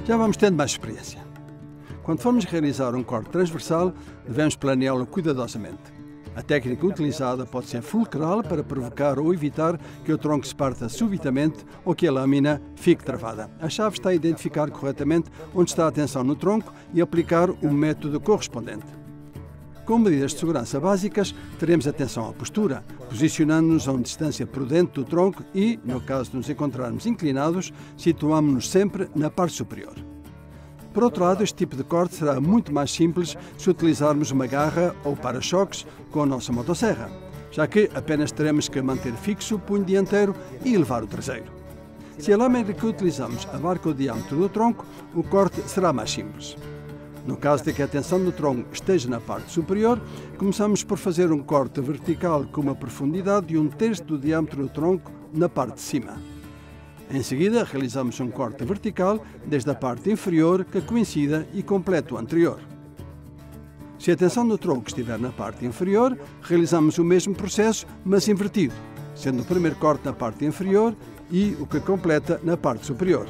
Já vamos tendo mais experiência. Quando formos realizar um corte transversal, devemos planeá-lo cuidadosamente. A técnica utilizada pode ser fulcral para provocar ou evitar que o tronco se parta subitamente ou que a lâmina fique travada. A chave está a identificar corretamente onde está a tensão no tronco e aplicar o método correspondente. Com medidas de segurança básicas, teremos atenção à postura, posicionando-nos a uma distância prudente do tronco e, no caso de nos encontrarmos inclinados, situamos-nos sempre na parte superior. Por outro lado, este tipo de corte será muito mais simples se utilizarmos uma garra ou para-choques com a nossa motosserra, já que apenas teremos que manter fixo o punho dianteiro e elevar o traseiro. Se a lâmina que utilizamos abarca o diâmetro do tronco, o corte será mais simples. No caso de que a tensão do tronco esteja na parte superior, começamos por fazer um corte vertical com uma profundidade de 1/3 do diâmetro do tronco na parte de cima. Em seguida, realizamos um corte vertical desde a parte inferior que coincida e completa o anterior. Se a tensão do tronco estiver na parte inferior, realizamos o mesmo processo, mas invertido, sendo o primeiro corte na parte inferior e o que completa na parte superior.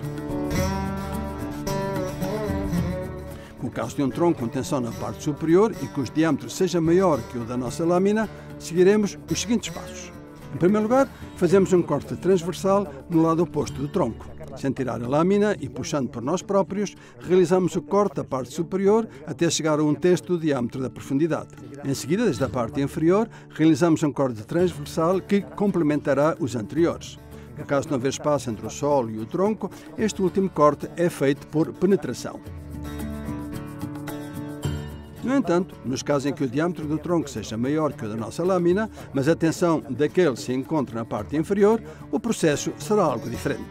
No caso de um tronco com tensão na parte superior e cujo diâmetro seja maior que o da nossa lâmina, seguiremos os seguintes passos. Em primeiro lugar, fazemos um corte transversal no lado oposto do tronco. Sem tirar a lâmina e puxando por nós próprios, realizamos o corte da parte superior até chegar a 1/3 do diâmetro da profundidade. Em seguida, desde a parte inferior, realizamos um corte transversal que complementará os anteriores. No caso de não haver espaço entre o solo e o tronco, este último corte é feito por penetração. No entanto, nos casos em que o diâmetro do tronco seja maior que o da nossa lâmina, mas a tensão daquele se encontra na parte inferior, o processo será algo diferente.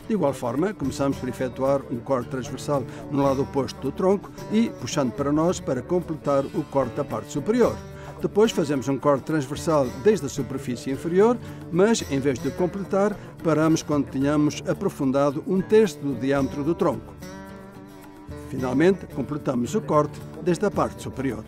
De igual forma, começamos por efetuar um corte transversal no lado oposto do tronco e puxando para nós para completar o corte da parte superior. Depois fazemos um corte transversal desde a superfície inferior, mas em vez de completar, paramos quando tenhamos aprofundado 1/3 do diâmetro do tronco. Finalmente, completamos o corte desde a parte superior.